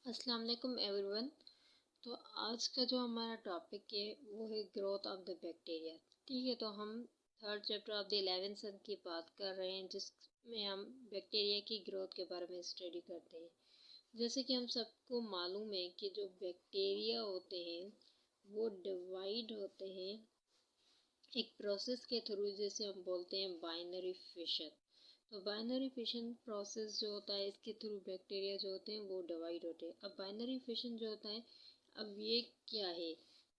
अस्सलाम वालेकुम एवरीवन। तो आज का जो हमारा टॉपिक है वो है ग्रोथ ऑफ द बैक्टीरिया। ठीक है, तो हम third chapter of the 11th सन की बात कर रहे हैं जिसमें हम बैक्टीरिया की ग्रोथ के बारे में स्टडी करते हैं। जैसे कि हम सबको मालूम है कि जो बैक्टीरिया होते हैं वो डिवाइड होते हैं एक प्रोसेस के थ्रू, जैसे हम बोलते हैं बाइनरी फिशन। तो बाइनरी फिशन प्रोसेस जो होता है इसके थ्रू बैक्टीरिया जो होते हैं वो डिवाइड होते हैं। अब बाइनरी फिशन जो होता है, अब ये क्या है?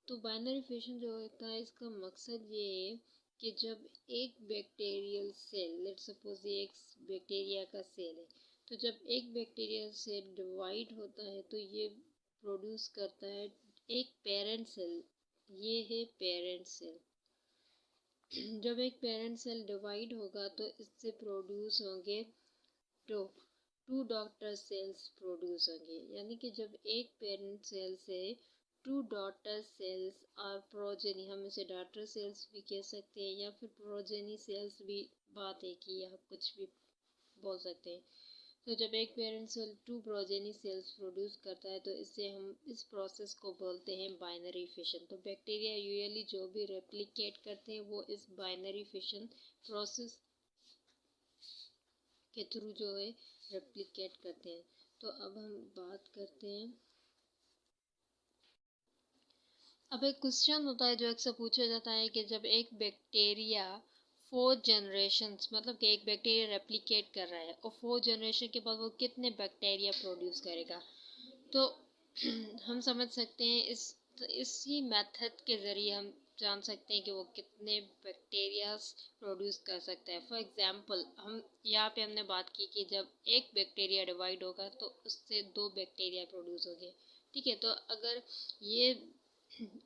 तो बाइनरी फिशन जो होता है इसका मकसद ये है कि जब एक बैक्टीरियल सेल, लेट सपोज ये एक बैक्टीरिया का सेल है, तो जब एक बैक्टीरियल सेल डिवाइड होता है तो ये प्रोड्यूस करता है एक पेरेंट सेल। ये है पेरेंट सेल। जब एक पेरेंट सेल डिवाइड होगा तो इससे प्रोड्यूस होंगे टू डॉटर सेल्स प्रोड्यूस होंगे। यानी कि जब एक पेरेंट सेल से टू डॉटर सेल्स और प्रोजेनी, हम इसे डॉटर सेल्स भी कह सकते हैं या फिर प्रोजेनी सेल्स भी बात है कि या कुछ भी बोल सकते हैं। तो जब एक parent cell to progeny cells produce करता है तो इससे हम इस प्रोसेस को बोलते हैं बाइनरी फिशन। तो बैक्टीरिया यूजुअली जो भी रेप्लिकेट करते हैं वो इस बाइनरी फिशन प्रोसेस के थ्रू जो है रेप्लिकेट करते हैं। तो अब हम बात करते हैं, अब एक क्वेश्चन होता है जो अक्सर पूछा जाता है कि जब एक बैक्टीरिया 4 जनरेशन्स, मतलब कि एक बैक्टीरिया रेप्लिकेट कर रहा है और 4 जनरेशन के बाद वो कितने बैक्टीरिया प्रोड्यूस करेगा। तो हम समझ सकते हैं इसी मेथड के ज़रिए हम जान सकते हैं कि वो कितने बैक्टीरिया प्रोड्यूस कर सकता है। फॉर एग्जांपल, हम यहाँ पे हमने बात की कि जब एक बैक्टीरिया डिवाइड होगा तो उससे 2 बैक्टीरिया प्रोड्यूस होंगे। ठीक है, तो अगर ये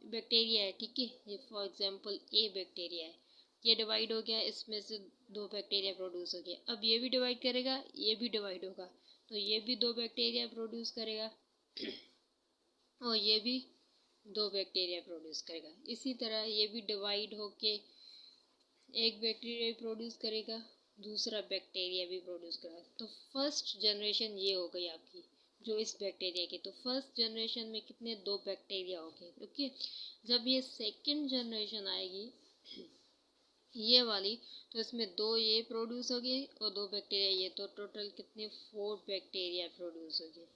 बैक्टीरिया है, ठीक है, ये फॉर एग्जांपल ए बैक्टीरिया है, ये डिवाइड हो गया, इसमें से 2 बैक्टीरिया प्रोड्यूस हो गए। अब ये भी डिवाइड करेगा, ये भी डिवाइड होगा, तो ये भी 2 बैक्टीरिया प्रोड्यूस करेगा और ये भी 2 बैक्टीरिया प्रोड्यूस करेगा। इसी तरह ये भी डिवाइड होके एक बैक्टीरिया प्रोड्यूस करेगा, दूसरा बैक्टीरिया भी प्रोड्यूस करेगा। तो फर्स्ट जनरेशन ये हो गई आपकी जो इस बैक्टीरिया की। तो फर्स्ट जनरेशन में कितने? 2 बैक्टीरिया हो गए। ओके, जब ये सेकंड जनरेशन आएगी ये वाली, तो इसमें 2 ये प्रोड्यूस हो गए और 2 बैक्टीरिया ये, तो टोटल कितने? 4 बैक्टीरिया प्रोड्यूस हो गए।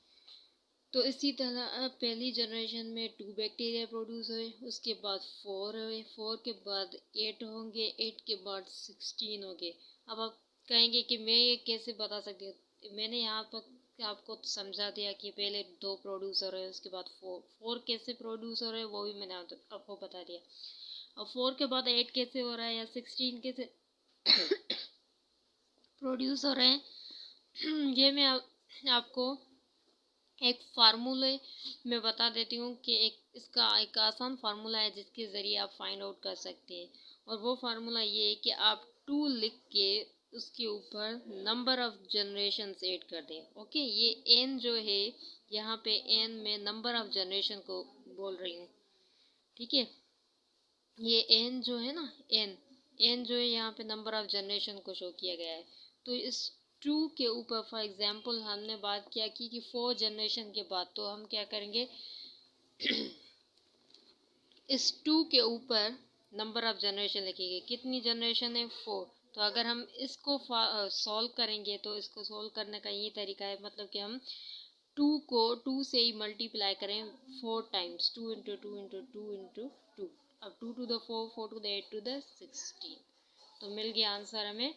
तो इसी तरह पहली जनरेशन में 2 बैक्टीरिया प्रोड्यूस हुए, उसके बाद 4 हुए, 4 के बाद 8 होंगे, 8 के बाद 16 होंगे। अब आप कहेंगे कि मैं ये कैसे बता सकती हूँ? मैंने यहाँ पर आपको समझा दिया कि पहले 2 प्रोड्यूस हो रहे हैं, उसके बाद 4 कैसे प्रोड्यूस हो रहे हैं वो भी मैंने आपको बता दिया। अब 4 के बाद 8 कैसे हो रहा है या 16 कैसे प्रोड्यूस हो रहे हैं ये मैं आपको एक फार्मूले में बता देती हूँ कि इसका एक आसान फार्मूला है जिसके ज़रिए आप फाइंड आउट कर सकते हैं। और वो फार्मूला ये है कि आप 2 लिख के उसके ऊपर नंबर ऑफ़ जनरेशन्स ऐड कर दें। ओके, ये n जो है यहाँ पे n में नंबर ऑफ़ जनरेशन को बोल रही हूँ। ठीक है, ये n जो है ना, n जो है यहाँ पे नंबर ऑफ़ जनरेशन को शो किया गया है। तो इस 2 के ऊपर फॉर एग्जांपल हमने बात किया कि 4 जनरेशन के बाद, तो हम क्या करेंगे इस 2 के ऊपर नंबर ऑफ़ जनरेशन लिखेंगे। कितनी जनरेशन है? 4। तो अगर हम इसको सॉल्व करेंगे तो इसको सॉल्व करने का ये तरीका है, मतलब कि हम 2 को 2 से ही मल्टीप्लाई करें 4 टाइम्स, 2 इंटू 2 इंटू 2 इंटू 2। अब 2 to the 4, 4 to the 8 to the 16। तो मिल गया आंसर हमें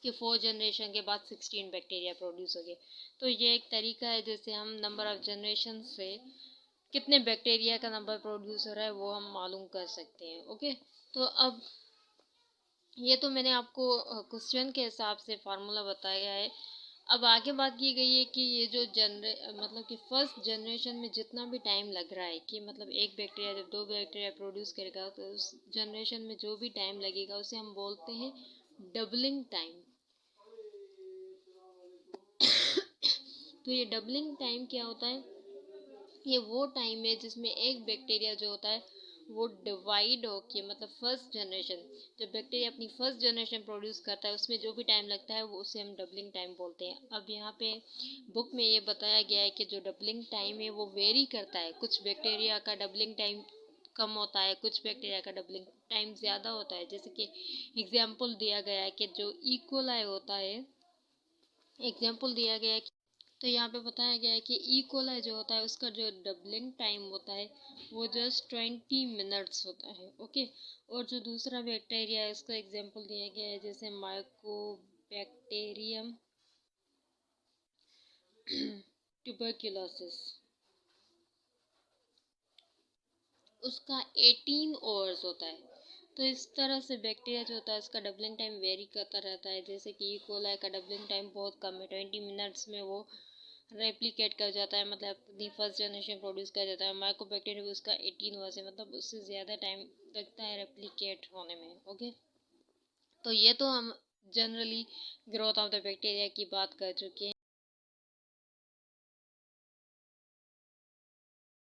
कि 4 जनरेशन के बाद 16 बैक्टीरिया प्रोड्यूस हो गए। तो ये एक तरीका है जिससे हम नंबर ऑफ़ जनरेशन से कितने बैक्टीरिया का नंबर प्रोड्यूस हो रहा है वो हम मालूम कर सकते हैं। ओके, तो अब ये तो मैंने आपको क्वेश्चन के हिसाब से फार्मूला बताया है। अब आगे बात की गई है कि ये जो मतलब कि फर्स्ट जनरेशन में जितना भी टाइम लग रहा है, कि मतलब एक बैक्टीरिया जब 2 बैक्टीरिया प्रोड्यूस करेगा तो उस जनरेशन में जो भी टाइम लगेगा उसे हम बोलते हैं डबलिंग टाइम। तो ये डबलिंग टाइम क्या होता है? ये वो टाइम है जिसमें एक बैक्टीरिया जो होता है वो डिवाइड होके मतलब फर्स्ट जनरेशन, जब बैक्टीरिया अपनी फर्स्ट जनरेशन प्रोड्यूस करता है उसमें जो भी टाइम लगता है वो उसे हम डबलिंग टाइम बोलते हैं। अब यहाँ पे बुक में ये बताया गया है कि जो डबलिंग टाइम है वो वेरी करता है, कुछ बैक्टीरिया का डबलिंग टाइम कम होता है, कुछ बैक्टीरिया का डबलिंग टाइम ज़्यादा होता है। जैसे कि एग्जाम्पल दिया गया है कि जो इकोलाई होता है, एग्जाम्पल दिया गया है तो यहाँ पे बताया गया है कि इकोलाई जो होता है उसका जो डबलिंग टाइम होता है वो जस्ट 20 मिनट्स होता है। ओके, और जो दूसरा बैक्टीरिया है उसका एग्जाम्पल दिया गया है जैसे माइकोबैक्टीरियम ट्यूबरक्यूलोसिस, उसका 18 आवर्स होता है। तो इस तरह से बैक्टीरिया जो होता है उसका डबलिंग टाइम वेरी करता रहता है। जैसे कि इकोलाई का डबलिंग टाइम बहुत कम है, 20 मिनट्स में वो रेप्लिकेट कर जाता है, मतलब अपनी फर्स्ट जनरेशन प्रोड्यूस कर जाता है। माइकोबैक्टीरिया उसका 18 आवर्स है, मतलब उससे ज़्यादा टाइम लगता है रेप्लिकेट होने में। ओके, तो ये तो हम generally growth of the bacteria की बात कर चुके हैं।